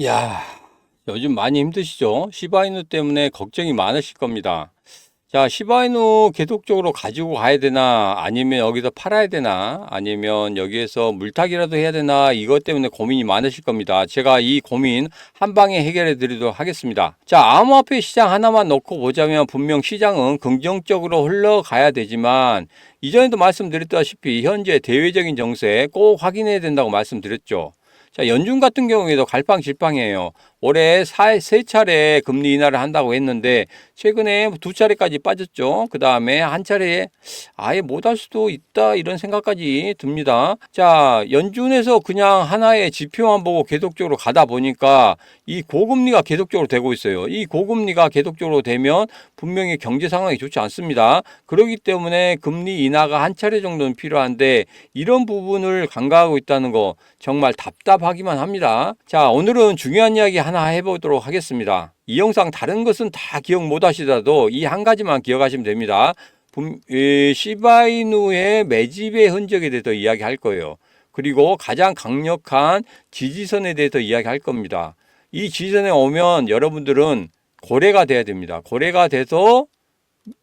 야, 요즘 많이 힘드시죠? 시바이누 때문에 걱정이 많으실 겁니다. 자, 시바이누 계속적으로 가지고 가야 되나, 아니면 여기서 팔아야 되나, 아니면 여기에서 물타기라도 해야 되나, 이것 때문에 고민이 많으실 겁니다. 제가 이 고민 한 방에 해결해 드리도록 하겠습니다. 자, 암호화폐 시장 하나만 놓고 보자면 분명 시장은 긍정적으로 흘러가야 되지만, 이전에도 말씀드렸다시피 현재 대외적인 정세 꼭 확인해야 된다고 말씀드렸죠. 자, 연준 같은 경우에도 갈팡질팡해요. 올해 세 차례 금리 인하를 한다고 했는데 최근에 두 차례까지 빠졌죠. 그 다음에 한 차례에 아예 못 할 수도 있다 이런 생각까지 듭니다. 자, 연준에서 그냥 하나의 지표만 보고 계속적으로 가다 보니까 이 고금리가 계속적으로 되고 있어요. 이 고금리가 계속적으로 되면 분명히 경제 상황이 좋지 않습니다. 그렇기 때문에 금리 인하가 한 차례 정도는 필요한데 이런 부분을 간과하고 있다는 거 정말 답답하기만 합니다. 자, 오늘은 중요한 이야기 하나 해보도록 하겠습니다. 이 영상 다른 것은 다 기억 못 하시더라도 이 한 가지만 기억하시면 됩니다. 시바이누의 매집의 흔적에 대해서 이야기할 거예요. 그리고 가장 강력한 지지선에 대해서 이야기할 겁니다. 이 지지선에 오면 여러분들은 고래가 돼야 됩니다. 고래가 돼서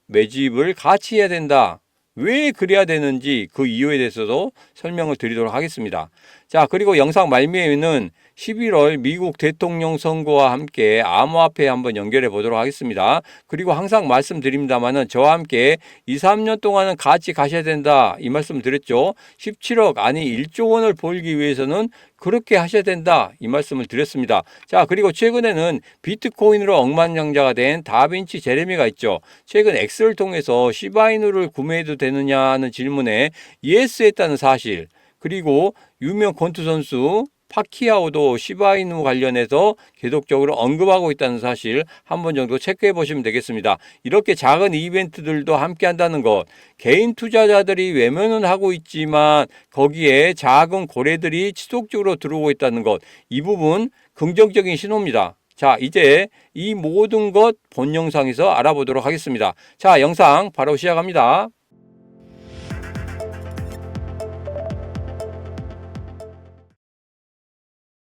매집을 같이 해야 된다. 왜 그래야 되는지 그 이유에 대해서도 설명을 드리도록 하겠습니다. 자, 그리고 영상 말미에는 11월 미국 대통령 선거와 함께 암호화폐 한번 연결해 보도록 하겠습니다. 그리고 항상 말씀드립니다만은 저와 함께 2, 3년 동안은 같이 가셔야 된다. 이 말씀 드렸죠. 17억 아니 1조 원을 벌기 위해서는 그렇게 하셔야 된다. 이 말씀을 드렸습니다. 자, 그리고 최근에는 비트코인으로 억만장자가 된 다빈치 제레미가 있죠. 최근 X를 통해서 시바이누를 구매해도 되느냐는 질문에 예스 했다는 사실. 그리고 유명 권투 선수 파키아오도 시바이누 관련해서 계속적으로 언급하고 있다는 사실 한 번 정도 체크해 보시면 되겠습니다. 이렇게 작은 이벤트들도 함께 한다는 것, 개인 투자자들이 외면은 하고 있지만 거기에 작은 고래들이 지속적으로 들어오고 있다는 것, 이 부분 긍정적인 신호입니다. 자, 이제 이 모든 것 본 영상에서 알아보도록 하겠습니다. 자, 영상 바로 시작합니다.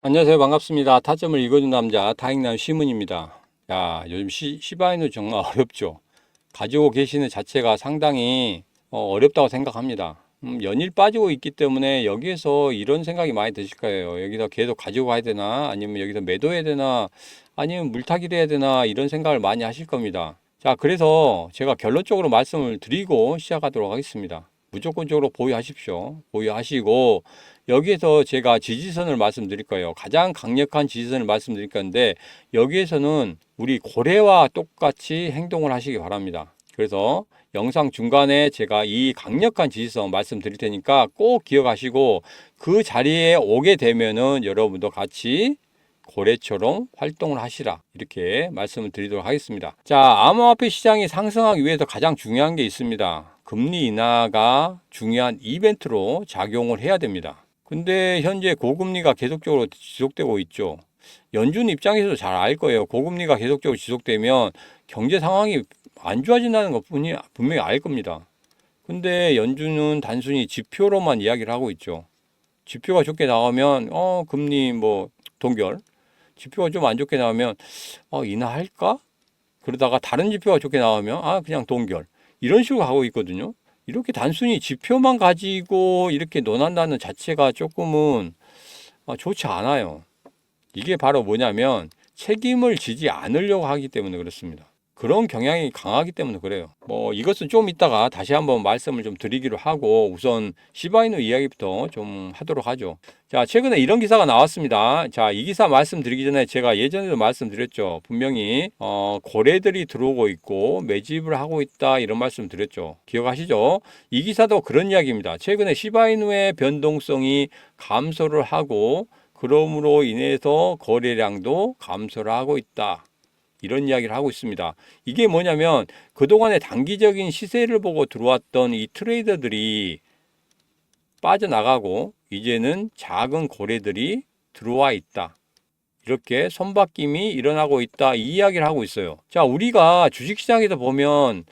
안녕하세요. 반갑습니다. 타점을 읽어준 남자 타익남 시문입니다. 야, 요즘 시바이누 정말 어렵죠. 가지고 계시는 자체가 상당히 어렵다고 생각합니다. 연일 빠지고 있기 때문에 여기에서 이런 생각이 많이 드실 거예요. 여기서 계속 가지고 가야 되나, 아니면 여기서 매도해야 되나, 아니면 물타기를 해야 되나, 이런 생각을 많이 하실 겁니다. 자, 그래서 제가 결론적으로 말씀을 드리고 시작하도록 하겠습니다. 무조건적으로 보유하십시오. 보유하시고, 여기에서 제가 지지선을 말씀드릴 거예요. 가장 강력한 지지선을 말씀드릴 건데, 여기에서는 우리 고래와 똑같이 행동을 하시기 바랍니다. 그래서 영상 중간에 제가 이 강력한 지지선 말씀드릴 테니까 꼭 기억하시고 그 자리에 오게 되면은 여러분도 같이 고래처럼 활동을 하시라 이렇게 말씀을 드리도록 하겠습니다. 자, 암호화폐 시장이 상승하기 위해서 가장 중요한 게 있습니다. 금리 인하가 중요한 이벤트로 작용을 해야 됩니다. 근데 현재 고금리가 계속적으로 지속되고 있죠. 연준 입장에서도 잘 알 거예요. 고금리가 계속적으로 지속되면 경제 상황이 안 좋아진다는 것 분명히 알 겁니다. 근데 연준은 단순히 지표로만 이야기를 하고 있죠. 지표가 좋게 나오면 금리 뭐 동결. 지표가 좀 안 좋게 나오면 인하할까? 그러다가 다른 지표가 좋게 나오면 그냥 동결. 이런 식으로 가고 있거든요. 이렇게 단순히 지표만 가지고 이렇게 논한다는 자체가 조금은 좋지 않아요. 이게 바로 뭐냐면 책임을 지지 않으려고 하기 때문에 그렇습니다. 그런 경향이 강하기 때문에 그래요. 뭐 이것은 좀 이따가 다시 한번 말씀을 좀 드리기로 하고 우선 시바이누 이야기부터 좀 하도록 하죠. 자, 최근에 이런 기사가 나왔습니다. 자, 이 기사 말씀드리기 전에 제가 예전에도 말씀드렸죠. 분명히 고래들이 들어오고 있고 매집을 하고 있다 이런 말씀 드렸죠. 기억하시죠? 이 기사도 그런 이야기입니다. 최근에 시바이누의 변동성이 감소를 하고 그럼으로 인해서 거래량도 감소를 하고 있다. 이런 이야기를 하고 있습니다. 이게 뭐냐면 그동안의 단기적인 시세를 보고 들어왔던 이 트레이더들이 빠져나가고 이제는 작은 고래들이 들어와 있다. 이렇게 손바뀜이 일어나고 있다. 이 이야기를 하고 있어요. 자, 우리가 주식시장에서 보면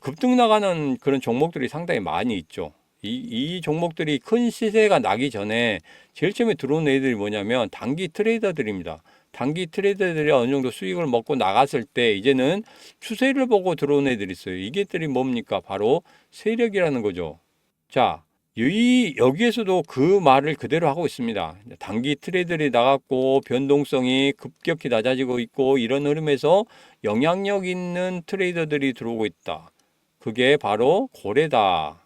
급등 나가는 그런 종목들이 상당히 많이 있죠. 이 종목들이 큰 시세가 나기 전에 제일 처음에 들어온 애들이 뭐냐면 단기 트레이더들입니다. 단기 트레이더들이 어느 정도 수익을 먹고 나갔을 때 이제는 추세를 보고 들어온 애들이 있어요. 이게들이 뭡니까? 바로 세력이라는 거죠. 자, 여기에서도 그 말을 그대로 하고 있습니다. 단기 트레이더들이 나갔고 변동성이 급격히 낮아지고 있고 이런 흐름에서 영향력 있는 트레이더들이 들어오고 있다. 그게 바로 고래다.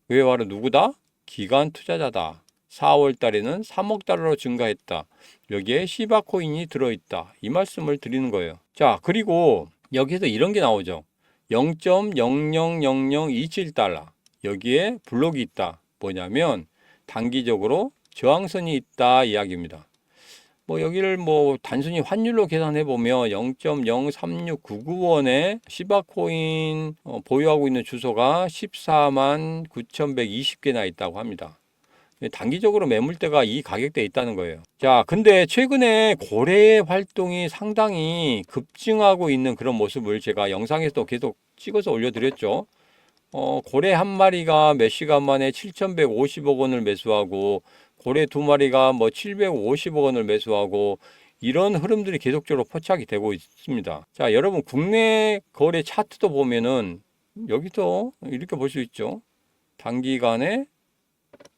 그게 바로 누구다? 기관 투자자다. 4월 달에는 3억 달러로 증가했다. 여기에 시바코인이 들어있다. 이 말씀을 드리는 거예요. 자, 그리고 여기서 이런 게 나오죠. 0.000027달러. 여기에 블록이 있다. 뭐냐면 단기적으로 저항선이 있다 이야기입니다. 뭐 여기를 뭐 단순히 환율로 계산해 보면 0.036991원에 시바코인 보유하고 있는 주소가 14만 9,120개나 있다고 합니다. 단기적으로 매물대가 이 가격대에 있다는 거예요. 자, 근데 최근에 고래의 활동이 상당히 급증하고 있는 그런 모습을 제가 영상에서도 계속 찍어서 올려드렸죠. 고래 한 마리가 몇 시간 만에 7,150억 원을 매수하고 고래 두 마리가 뭐 750억 원을 매수하고 이런 흐름들이 계속적으로 포착이 되고 있습니다. 자, 여러분 국내 거래 차트도 보면은 여기도 이렇게 볼 수 있죠. 단기간에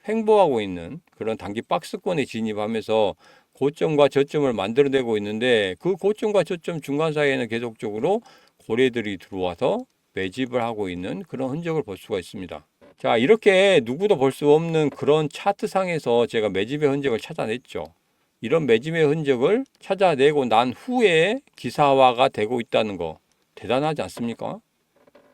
횡보하고 있는 그런 단기 박스권에 진입하면서 고점과 저점을 만들어내고 있는데 그 고점과 저점 중간 사이에는 계속적으로 고래들이 들어와서 매집을 하고 있는 그런 흔적을 볼 수가 있습니다. 자, 이렇게 누구도 볼 수 없는 그런 차트상에서 제가 매집의 흔적을 찾아냈죠. 이런 매집의 흔적을 찾아내고 난 후에 기사화가 되고 있다는 거 대단하지 않습니까?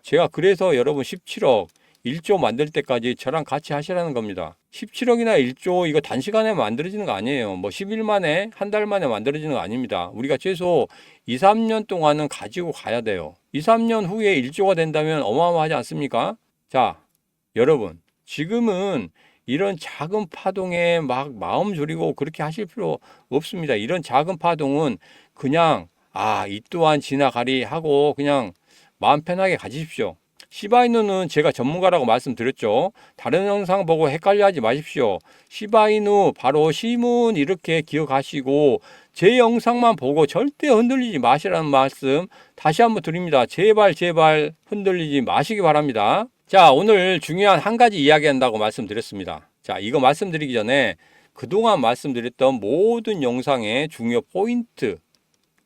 제가 그래서 여러분 17억 1조 만들 때까지 저랑 같이 하시라는 겁니다. 17억이나 1조 이거 단시간에 만들어지는 거 아니에요. 뭐 10일 만에 한 달 만에 만들어지는 거 아닙니다. 우리가 최소 2, 3년 동안은 가지고 가야 돼요. 2, 3년 후에 1조가 된다면 어마어마하지 않습니까? 자, 여러분 지금은 이런 작은 파동에 막 마음 졸이고 그렇게 하실 필요 없습니다. 이런 작은 파동은 그냥 이 또한 지나가리 하고 그냥 마음 편하게 가지십시오. 시바이누는 제가 전문가라고 말씀드렸죠. 다른 영상 보고 헷갈려 하지 마십시오. 시바이누 바로 시문 이렇게 기억하시고 제 영상만 보고 절대 흔들리지 마시라는 말씀 다시 한번 드립니다. 제발 흔들리지 마시기 바랍니다. 자, 오늘 중요한 한 가지 이야기한다고 말씀드렸습니다. 자, 이거 말씀드리기 전에 그동안 말씀드렸던 모든 영상의 중요 포인트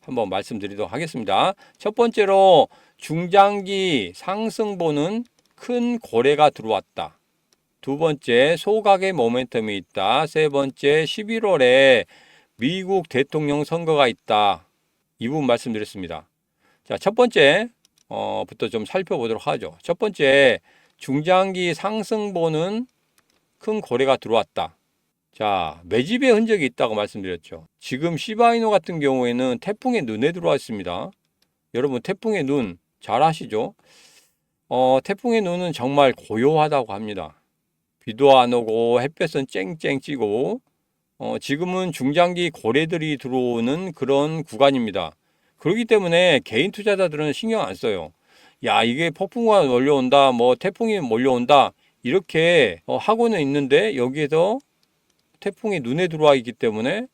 한번 말씀드리도록 하겠습니다. 첫 번째로 중장기 상승보는 큰 고래가 들어왔다. 두 번째, 소각의 모멘텀이 있다. 세 번째, 11월에 미국 대통령 선거가 있다. 이 부분 말씀드렸습니다. 자, 첫 번째 부터 좀 살펴보도록 하죠. 첫 번째, 중장기 상승보는 큰 고래가 들어왔다. 자, 매집의 흔적이 있다고 말씀드렸죠. 지금 시바이노 같은 경우에는 태풍의 눈에 들어와 있습니다. 여러분 태풍의 눈 잘 아시죠? 태풍의 눈은 정말 고요하다고 합니다. 비도 안 오고 햇볕은 쨍쨍 찌고 지금은 중장기 고래들이 들어오는 그런 구간입니다. 그렇기 때문에 개인 투자자들은 신경 안 써요. 야, 이게 폭풍우가 몰려온다, 뭐 태풍이 몰려온다 이렇게 하고는 있는데 여기에서 태풍이 눈에 들어와 있기 때문에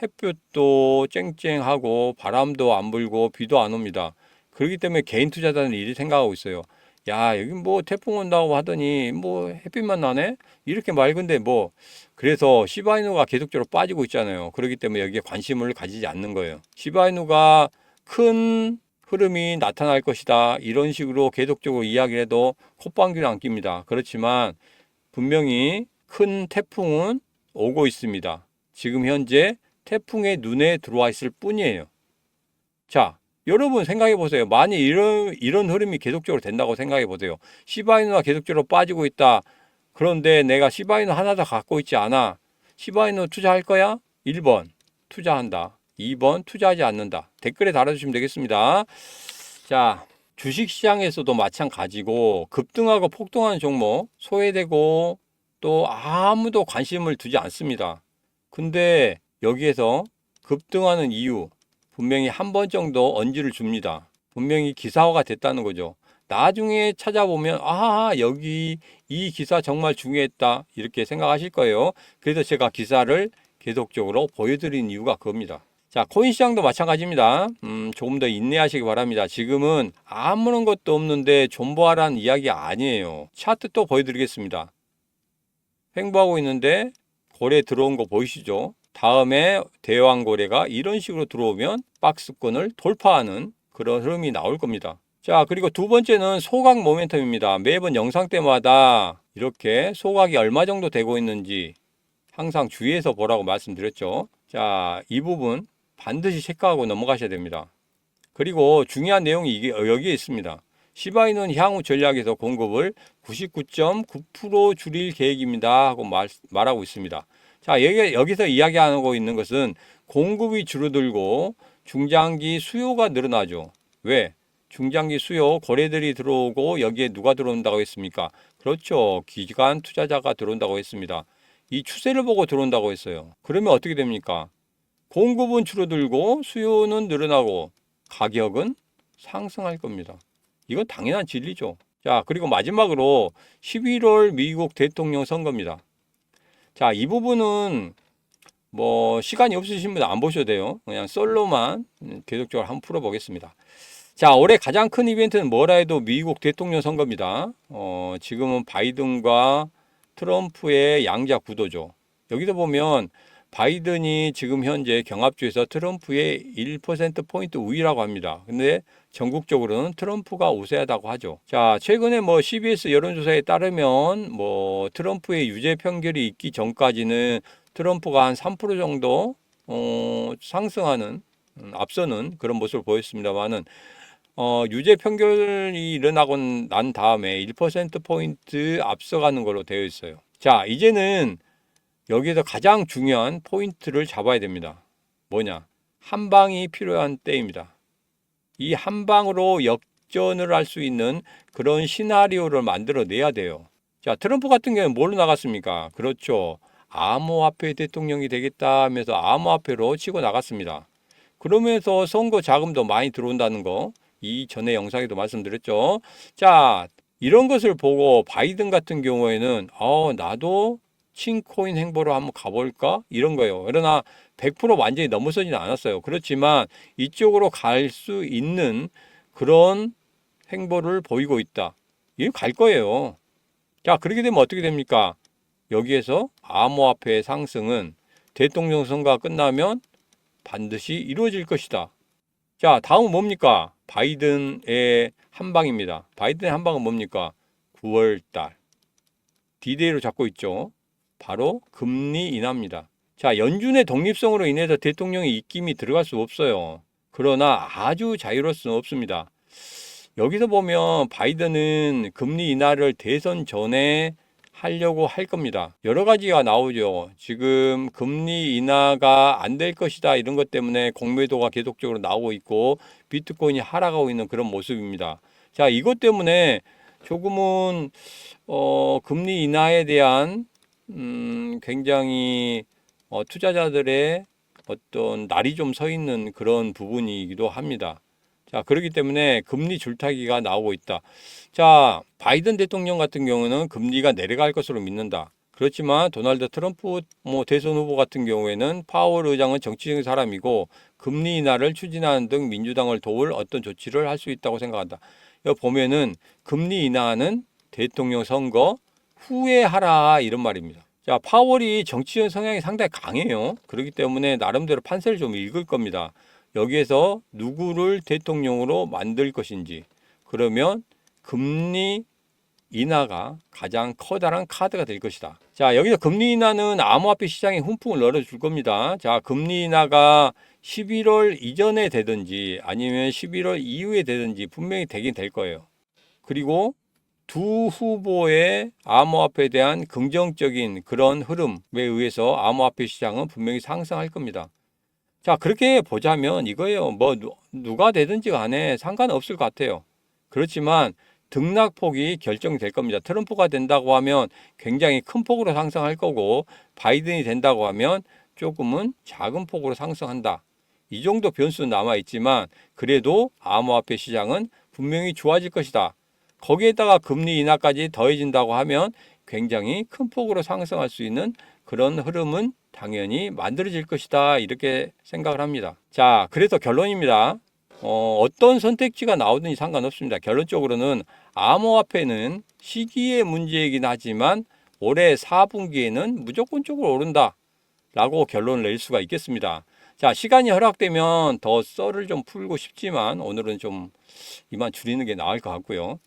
햇볕도 쨍쨍하고 바람도 안 불고 비도 안 옵니다. 그렇기 때문에 개인 투자자는 이렇게 생각하고 있어요. 야, 여기 뭐 태풍 온다고 하더니 뭐 햇빛만 나네? 이렇게 맑은데 뭐 그래서 시바이누가 계속적으로 빠지고 있잖아요. 그렇기 때문에 여기에 관심을 가지지 않는 거예요. 시바이누가 큰 흐름이 나타날 것이다. 이런 식으로 계속적으로 이야기를 해도 콧방귀는 안 낍니다. 그렇지만 분명히 큰 태풍은 오고 있습니다. 지금 현재 태풍의 눈에 들어와 있을 뿐이에요. 자, 여러분 생각해 보세요. 만약 이런 흐름이 계속적으로 된다고 생각해 보세요. 시바이누가 계속적으로 빠지고 있다. 그런데 내가 시바이누 하나 더 갖고 있지 않아. 시바이누 투자할 거야? 1번 투자한다. 2번 투자하지 않는다. 댓글에 달아주시면 되겠습니다. 자, 주식시장에서도 마찬가지고 급등하고 폭등하는 종목 소외되고 또 아무도 관심을 두지 않습니다. 근데 여기에서 급등하는 이유 분명히 한 번 정도 언지를 줍니다. 분명히 기사화가 됐다는 거죠. 나중에 찾아보면 아, 여기 이 기사 정말 중요했다 이렇게 생각하실 거예요. 그래서 제가 기사를 계속적으로 보여드린 이유가 그겁니다. 자, 코인 시장도 마찬가지입니다. 조금 더 인내하시기 바랍니다. 지금은 아무런 것도 없는데 존버하라는 이야기 아니에요. 차트 또 보여드리겠습니다. 횡보하고 있는데 거래 들어온 거 보이시죠? 다음에 대왕거래가 이런 식으로 들어오면 박스권을 돌파하는 그런 흐름이 나올 겁니다. 자, 그리고 두 번째는 소각 모멘텀입니다. 매번 영상 때마다 이렇게 소각이 얼마 정도 되고 있는지 항상 주의해서 보라고 말씀드렸죠. 자, 이 부분 반드시 체크하고 넘어가셔야 됩니다. 그리고 중요한 내용이 여기에 있습니다. 시바이는 향후 전략에서 공급을 99.9% 줄일 계획입니다 하고 말하고 있습니다. 자, 여기서 이야기하고 있는 것은 공급이 줄어들고 중장기 수요가 늘어나죠. 왜? 중장기 수요 거래들이 들어오고 여기에 누가 들어온다고 했습니까? 그렇죠. 기관 투자자가 들어온다고 했습니다. 이 추세를 보고 들어온다고 했어요. 그러면 어떻게 됩니까? 공급은 줄어들고 수요는 늘어나고 가격은 상승할 겁니다. 이건 당연한 진리죠. 자, 그리고 마지막으로 11월 미국 대통령 선거입니다. 자, 이 부분은 뭐 시간이 없으신 분은 안 보셔도 돼요. 그냥 솔로만 계속적으로 한번 풀어보겠습니다. 자, 올해 가장 큰 이벤트는 뭐라 해도 미국 대통령 선거입니다. 지금은 바이든과 트럼프의 양자 구도죠. 여기서 보면 바이든이 지금 현재 경합주에서 트럼프의 1%포인트 우위라고 합니다. 근데 전국적으로는 트럼프가 우세하다고 하죠. 자, 최근에 뭐 CBS 여론조사에 따르면 뭐 트럼프의 유죄 판결이 있기 전까지는 트럼프가 한 3% 정도 상승하는 앞서는 그런 모습을 보였습니다만은 유죄 판결이 일어나고 난 다음에 1%포인트 앞서가는 걸로 되어 있어요. 자, 이제는 여기에서 가장 중요한 포인트를 잡아야 됩니다. 뭐냐? 한 방이 필요한 때입니다. 이 한 방으로 역전을 할 수 있는 그런 시나리오를 만들어내야 돼요. 자, 트럼프 같은 경우는 뭘로 나갔습니까? 그렇죠. 암호화폐 대통령이 되겠다 하면서 암호화폐로 치고 나갔습니다. 그러면서 선거 자금도 많이 들어온다는 거 이전에 영상에도 말씀드렸죠. 자, 이런 것을 보고 바이든 같은 경우에는 나도 칭코인 행보로 한번 가볼까? 이런 거예요. 그러나 100% 완전히 넘어서지는 않았어요. 그렇지만 이쪽으로 갈 수 있는 그런 행보를 보이고 있다. 이거 갈 거예요. 자, 그렇게 되면 어떻게 됩니까? 여기에서 암호화폐의 상승은 대통령 선거가 끝나면 반드시 이루어질 것이다. 자, 다음은 뭡니까? 바이든의 한방입니다. 바이든의 한방은 뭡니까? 9월달. 디데이로 잡고 있죠. 바로 금리 인하입니다. 자, 연준의 독립성으로 인해서 대통령의 입김이 들어갈 수 없어요. 그러나 아주 자유로울 수는 없습니다. 여기서 보면 바이든은 금리 인하를 대선 전에 하려고 할 겁니다. 여러 가지가 나오죠. 지금 금리 인하가 안 될 것이다 이런 것 때문에 공매도가 계속적으로 나오고 있고 비트코인이 하락하고 있는 그런 모습입니다. 자, 이것 때문에 조금은 금리 인하에 대한 굉장히 투자자들의 어떤 날이 좀 서 있는 그런 부분이기도 합니다. 자, 그렇기 때문에 금리 줄타기가 나오고 있다. 자, 바이든 대통령 같은 경우는 금리가 내려갈 것으로 믿는다. 그렇지만 도널드 트럼프 대선 후보 같은 경우에는 파월 의장은 정치적인 사람이고 금리 인하를 추진하는 등 민주당을 도울 어떤 조치를 할 수 있다고 생각한다. 여기 보면은 금리 인하는 대통령 선거 후에 하라 이런 말입니다. 자, 파월이 정치적 성향이 상당히 강해요. 그렇기 때문에 나름대로 판세를 좀 읽을 겁니다. 여기에서 누구를 대통령으로 만들 것인지, 그러면 금리 인하가 가장 커다란 카드가 될 것이다. 자, 여기서 금리 인하는 암호화폐 시장에 훈풍을 넣어줄 겁니다. 자, 금리 인하가 11월 이전에 되든지 아니면 11월 이후에 되든지 분명히 되긴 될 거예요. 그리고 두 후보의 암호화폐에 대한 긍정적인 그런 흐름에 의해서 암호화폐 시장은 분명히 상승할 겁니다. 자, 그렇게 보자면 이거예요. 뭐 누가 되든지 간에 상관없을 것 같아요. 그렇지만 등락폭이 결정이 될 겁니다. 트럼프가 된다고 하면 굉장히 큰 폭으로 상승할 거고 바이든이 된다고 하면 조금은 작은 폭으로 상승한다. 이 정도 변수는 남아 있지만 그래도 암호화폐 시장은 분명히 좋아질 것이다. 거기에다가 금리 인하까지 더해진다고 하면 굉장히 큰 폭으로 상승할 수 있는 그런 흐름은 당연히 만들어질 것이다. 이렇게 생각을 합니다. 자, 그래서 결론입니다. 어떤 선택지가 나오든지 상관없습니다. 결론적으로는 암호화폐는 시기의 문제이긴 하지만 올해 4분기에는 무조건적으로 오른다 라고 결론을 낼 수가 있겠습니다. 자, 시간이 허락되면 더 썰을 좀 풀고 싶지만 오늘은 좀 이만 줄이는 게 나을 것 같고요.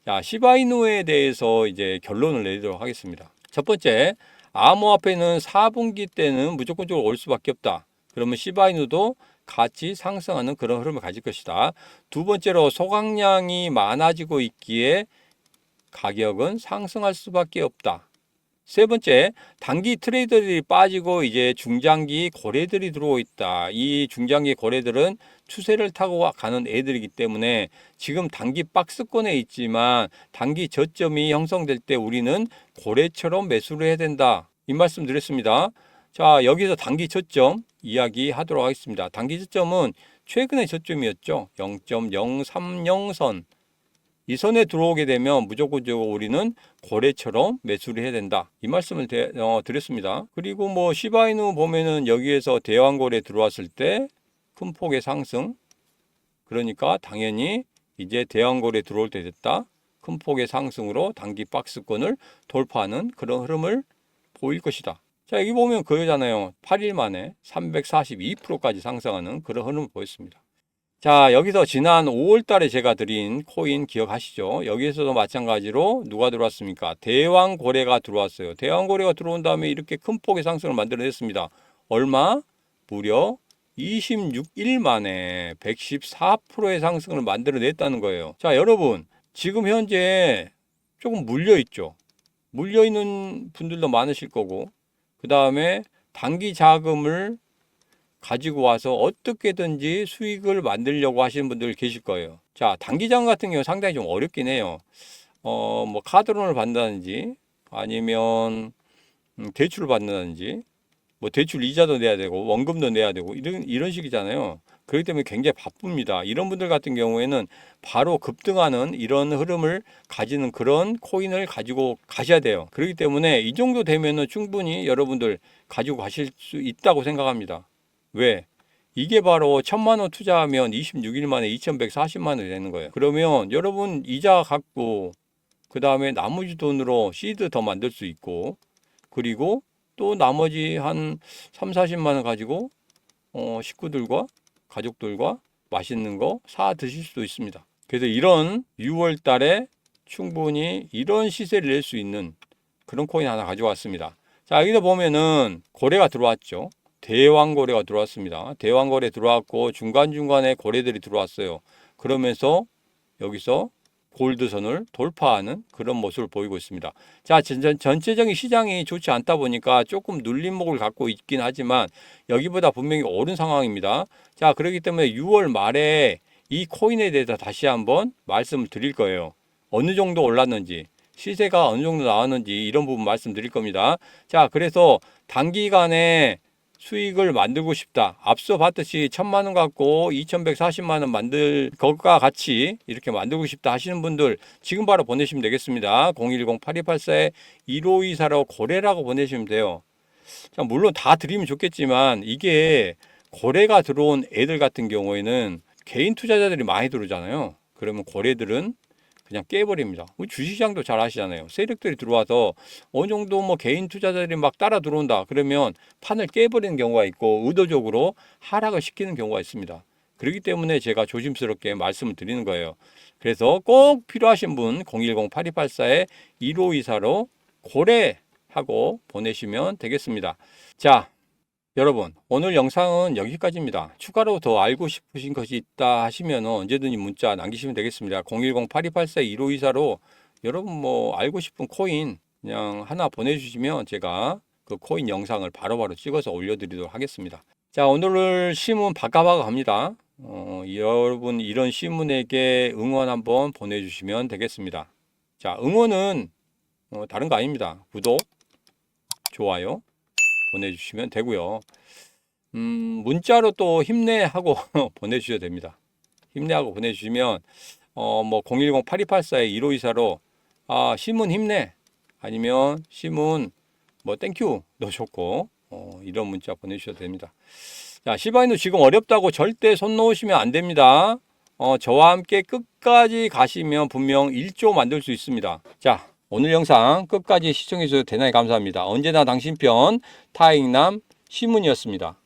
자, 시바이누에 대해서 이제 결론을 내도록 하겠습니다. 첫 번째, 암호화폐는 4분기 때는 무조건적으로 올 수밖에 없다. 그러면 시바이누도 같이 상승하는 그런 흐름을 가질 것이다. 두 번째로 소각량이 많아지고 있기에 가격은 상승할 수밖에 없다. 세 번째, 단기 트레이더들이 빠지고 이제 중장기 고래들이 들어오고 있다. 이 중장기 고래들은 추세를 타고 가는 애들이기 때문에 지금 단기 박스권에 있지만 단기 저점이 형성될 때 우리는 고래처럼 매수를 해야 된다. 이 말씀 드렸습니다. 자, 여기서 단기 저점 이야기하도록 하겠습니다. 단기 저점은 최근의 저점이었죠. 0.030선. 이 선에 들어오게 되면 무조건적으로 우리는 고래처럼 매수를 해야 된다. 이 말씀을 드렸습니다. 그리고 뭐 시바이누 보면은 여기에서 대왕고래 들어왔을 때 큰 폭의 상승. 그러니까 당연히 이제 대왕고래 들어올 때 됐다. 큰 폭의 상승으로 단기 박스권을 돌파하는 그런 흐름을 보일 것이다. 자, 여기 보면 그거잖아요. 8일 만에 342%까지 상승하는 그런 흐름을 보였습니다. 자, 여기서 지난 5월 달에 제가 드린 코인 기억하시죠? 여기에서도 마찬가지로 누가 들어왔습니까? 대왕고래가 들어왔어요. 대왕고래가 들어온 다음에 이렇게 큰 폭의 상승을 만들어냈습니다. 얼마? 무려 26일 만에 114%의 상승을 만들어냈다는 거예요. 자, 여러분, 지금 현재 조금 물려있죠? 물려있는 분들도 많으실 거고, 그 다음에 단기 자금을 가지고 와서 어떻게든지 수익을 만들려고 하시는 분들 계실 거예요. 자, 단기장 같은 경우 상당히 좀 어렵긴 해요. 뭐 카드론을 받는다든지 아니면 대출을 받는다든지 뭐 대출 이자도 내야 되고 원금도 내야 되고 이런 식이잖아요. 그렇기 때문에 굉장히 바쁩니다. 이런 분들 같은 경우에는 바로 급등하는 이런 흐름을 가지는 그런 코인을 가지고 가셔야 돼요. 그렇기 때문에 이 정도 되면은 충분히 여러분들 가지고 가실 수 있다고 생각합니다. 왜? 이게 바로 1,000만 원 투자하면 26일 만에 2,140만 원이 되는 거예요. 그러면 여러분 이자 갖고 그 다음에 나머지 돈으로 시드 더 만들 수 있고 그리고 또 나머지 한 3, 40만 원 가지고 식구들과 가족들과 맛있는 거 사 드실 수도 있습니다. 그래서 이런 6월 달에 충분히 이런 시세를 낼 수 있는 그런 코인 하나 가져왔습니다. 자, 여기서 보면은 고래가 들어왔죠. 대왕고래가 들어왔습니다. 대왕고래 들어왔고 중간중간에 고래들이 들어왔어요. 그러면서 여기서 골드선을 돌파하는 그런 모습을 보이고 있습니다. 자, 전체적인 시장이 좋지 않다 보니까 조금 눌림목을 갖고 있긴 하지만 여기보다 분명히 오른 상황입니다. 자, 그렇기 때문에 6월 말에 이 코인에 대해서 다시 한번 말씀을 드릴 거예요. 어느 정도 올랐는지, 시세가 어느 정도 나왔는지 이런 부분 말씀드릴 겁니다. 자, 그래서 단기간에 수익을 만들고 싶다. 앞서 봤듯이 1,000만 원 갖고 2,140만 원 만들 것과 같이 이렇게 만들고 싶다 하시는 분들 지금 바로 보내시면 되겠습니다. 010-8284-1524로 고래라고 보내시면 돼요. 자, 물론 다 드리면 좋겠지만 이게 고래가 들어온 애들 같은 경우에는 개인 투자자들이 많이 들어오잖아요. 그러면 고래들은 그냥 깨버립니다. 주식시장도 잘 아시잖아요. 세력들이 들어와서 어느 정도 뭐 개인 투자자들이 막 따라 들어온다. 그러면 판을 깨버리는 경우가 있고 의도적으로 하락을 시키는 경우가 있습니다. 그렇기 때문에 제가 조심스럽게 말씀을 드리는 거예요. 그래서 꼭 필요하신 분 010-8284-1524로 고래하고 보내시면 되겠습니다. 자, 여러분, 오늘 영상은 여기까지입니다. 추가로 더 알고 싶으신 것이 있다 하시면 언제든지 문자 남기시면 되겠습니다. 010-8284-1524로 여러분 뭐 알고 싶은 코인 그냥 하나 보내주시면 제가 그 코인 영상을 바로바로 찍어서 올려드리도록 하겠습니다. 자, 오늘 신문 바까바까 갑니다. 여러분 이런 신문에게 응원 한번 보내주시면 되겠습니다. 자, 응원은 다른 거 아닙니다. 구독, 좋아요 보내주시면 되고요. 문자로 또 힘내하고 보내주셔도 됩니다. 힘내하고 보내주시면 뭐 010-8284-1524로 시문 힘내, 아니면 시문 뭐 땡큐 넣으셨고 이런 문자 보내주셔도 됩니다. 자, 시바이누 지금 어렵다고 절대 손 놓으시면 안 됩니다. 저와 함께 끝까지 가시면 분명 1조 만들 수 있습니다. 자, 오늘 영상 끝까지 시청해 주셔서 대단히 감사합니다. 언제나 당신 편 타익남 시문이었습니다.